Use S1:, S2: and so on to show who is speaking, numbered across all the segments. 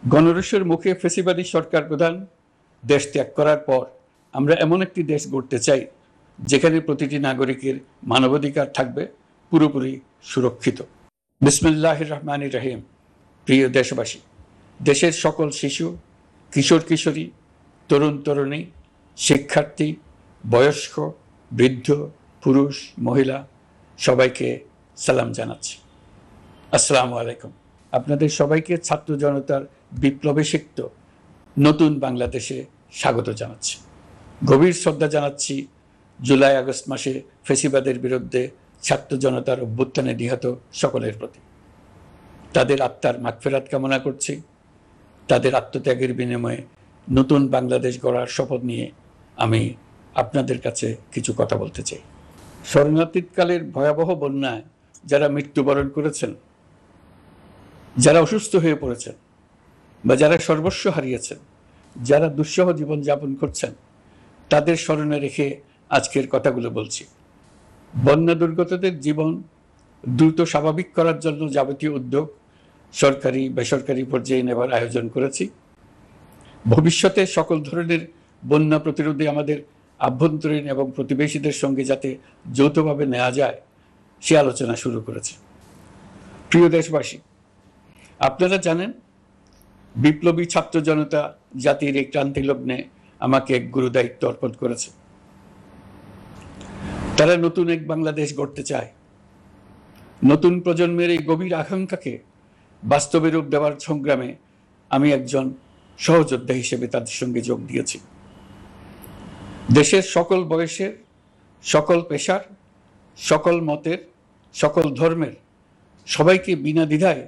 S1: গণরোষের মুখে ফ্যাসিবাদী সরকার প্রধান দেশ ত্যাগ করার পর আমরা এমন একটি দেশ গড়তে চাই যেখানে প্রতিটি নাগরিকের মানবাধিকার থাকবে পুরোপুরি সুরক্ষিত। বিসমিল্লাহির রহমানির রহিম। প্রিয় দেশবাসী, দেশের সকল শিশু, কিশোর কিশোরী, তরুণ তরুণী, শিক্ষার্থী, বয়স্ক, বৃদ্ধ, পুরুষ, মহিলা সবাইকে সালাম জানাচ্ছি। আসসালামু আলাইকুম। আপনাদের সবাইকে ছাত্র জনতার বিপ্লবে সিক্ত নতুন বাংলাদেশে স্বাগত জানাচ্ছি। গভীর শ্রদ্ধা জানাচ্ছি জুলাই আগস্ট মাসে ফ্যাসিবাদের বিরুদ্ধে ছাত্র জনতার অভ্যুত্থানে নিহত সকলের প্রতি। তাদের আত্মার মাগফিরাত কামনা করছি। তাদের আত্মত্যাগের বিনিময়ে নতুন বাংলাদেশ গড়ার শপথ নিয়ে আমি আপনাদের কাছে কিছু কথা বলতে চাই। শরণার্থীকালের ভয়াবহ বন্যায় যারা মৃত্যুবরণ করেছেন, যারা অসুস্থ হয়ে পড়েছেন বা যারা সর্বস্ব হারিয়েছেন, যারা দুঃসহ জীবনযাপন করছেন, তাদের স্মরণে রেখে আজকের কথাগুলো বলছি। বন্যা দুর্গতদের জীবন দ্রুত স্বাভাবিক করার জন্য যাবতীয় উদ্যোগ সরকারি বেসরকারি পর্যায়ে নেবার আয়োজন করেছি। ভবিষ্যতে সকল ধরনের বন্যা প্রতিরোধে আমাদের আভ্যন্তরীণ এবং প্রতিবেশীদের সঙ্গে যাতে যৌথভাবে নেওয়া যায় সে আলোচনা শুরু করেছে। প্রিয় দেশবাসী, আপনারা জানেন বিপ্লবী ছাত্র জনতা জাতির এই ক্রান্তি লগ্নে আমাকে এক গুরুদায়িত্ব অর্পণ করেছে। তারা নতুন এক বাংলাদেশ গড়তে চায়। নতুন প্রজন্মের এই গভীর আকাঙ্ক্ষাকে বাস্তবে রূপ দেওয়ার সংগ্রামে আমি একজন সহযোদ্ধা হিসেবে তাদের সঙ্গে যোগ দিয়েছি। দেশের সকল বয়সের, সকল পেশার, সকল মতের, সকল ধর্মের সবাইকে বিনা দ্বিধায়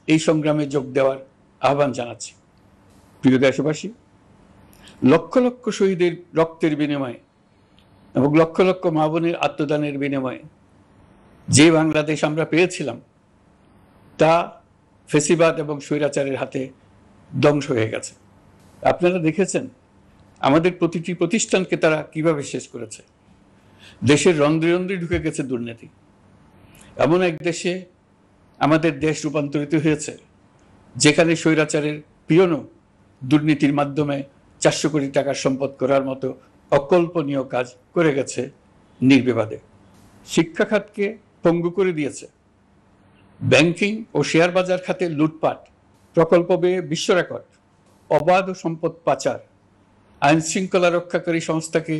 S1: এই সংগ্রামে যোগ দেওয়ার আহ্বান জানাচ্ছি। প্রিয় দেশবাসী, লক্ষ লক্ষ শহীদের রক্তের বিনিময়ে এবং লক্ষ লক্ষ মা বোনের আত্মদানের বিনিময়ে যে বাংলাদেশ আমরা পেয়েছিলাম তা ফ্যাসিবাদ এবং স্বৈরাচারের হাতে ধ্বংস হয়ে গেছে। আপনারা দেখেছেন আমাদের প্রতিটি প্রতিষ্ঠানকে তারা কিভাবে শেষ করেছে। দেশের রন্ধ্রে রন্ধ্রে ঢুকে গেছে দুর্নীতি। এমন এক দেশে আমাদের দেশ রূপান্তরিত হয়েছে যেখানে স্বৈরাচারের পিয়নও দুর্নীতির মাধ্যমে 400 কোটি টাকার সম্পদ করার মতো অকল্পনীয় কাজ করে গেছে নির্বিবাদে। শিক্ষা খাতকে পঙ্গু করে দিয়েছে। ব্যাংকিং ও শেয়ার বাজার খাতে লুটপাট, প্রকল্প ব্যয়ে বিশ্ব রেকর্ড, অবাধ সম্পদ পাচার, আইন শৃঙ্খলা রক্ষাকারী সংস্থাকে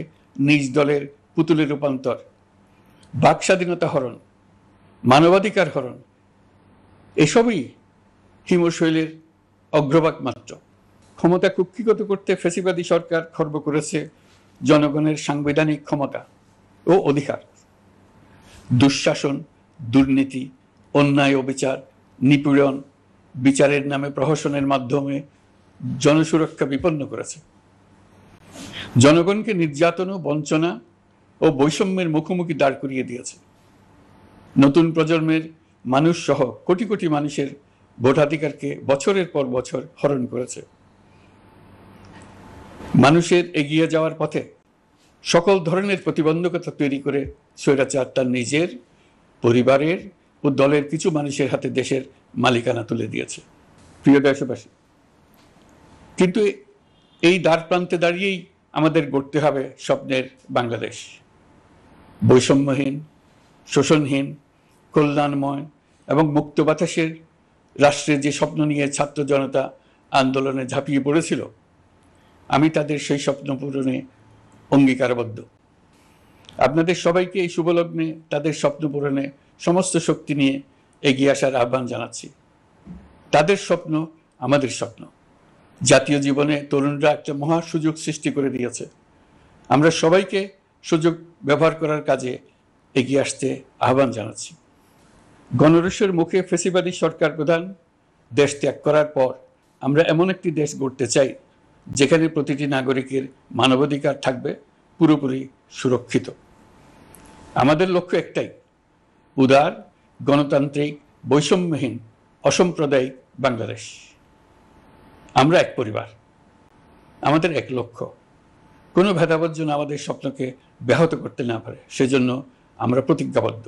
S1: নিজ দলের পুতুলে রূপান্তর, বাক স্বাধীনতা হরণ, মানবাধিকার হরণ, এসবই হিমশৈলের অগ্রভাগ মাত্র। ক্ষমতা কুক্ষিগত করতে ফ্যাসিবাদী সরকার খর্ব করেছে জনগণের সাংবিধানিক ক্ষমতা ও অধিকার। দুঃশাসন, দুর্নীতি, অন্যায়, অবিচার, নিপীড়ন, বিচারের নামে প্রহসনের মাধ্যমে জনসুরক্ষা বিপন্ন করেছে। জনগণকে নির্যাতন ও বঞ্চনা ও বৈষম্যের মুখোমুখি দাঁড় করিয়ে দিয়েছে। নতুন প্রজন্মের মানুষ সহ কোটি কোটি মানুষের ভোটাধিকারকে বছরের পর বছর হরণ করেছে। মানুষের এগিয়ে যাওয়ার পথে সকল ধরনের প্রতিবন্ধকতা তৈরি করে স্বৈরাচার তার নিজের, পরিবারের ও দলের কিছু মানুষের হাতে দেশের মালিকানা তুলে দিয়েছে। প্রিয় দেশবাসী, কিন্তু এই দ্বার প্রান্তে দাঁড়িয়েই আমাদের গড়তে হবে স্বপ্নের বাংলাদেশ। বৈষম্যহীন, শোষণহীন, কল্যাণময় এবং মুক্ত বাতাসের রাষ্ট্রের যে স্বপ্ন নিয়ে ছাত্র জনতা আন্দোলনে ঝাঁপিয়ে পড়েছিল, আমি তাদের সেই স্বপ্ন পূরণে অঙ্গীকারবদ্ধ। আপনাদের সবাইকে এই শুভলগ্নে তাদের স্বপ্ন পূরণে সমস্ত শক্তি নিয়ে এগিয়ে আসার আহ্বান জানাচ্ছি। তাদের স্বপ্ন আমাদের স্বপ্ন। জাতীয় জীবনে তরুণরা একটা মহা সুযোগ সৃষ্টি করে দিয়েছে। আমরা সবাইকে সুযোগ ব্যবহার করার কাজে এগিয়ে আসতে আহ্বান জানাচ্ছি। গণরোষের মুখে ফ্যাসিবাদী সরকার প্রধান দেশ ত্যাগ করার পর আমরা এমন একটি দেশ গড়তে চাই যেখানে প্রতিটি নাগরিকের মানবাধিকার থাকবে পুরোপুরি সুরক্ষিত। আমাদের লক্ষ্য একটাই, উদার, গণতান্ত্রিক, বৈষম্যহীন, অসাম্প্রদায়িক বাংলাদেশ। আমরা এক পরিবার, আমাদের এক লক্ষ্য। কোনো ভেদাভেদ যেন আমাদের স্বপ্নকে ব্যাহত করতে না পারে, সেজন্য আমরা প্রতিজ্ঞাবদ্ধ।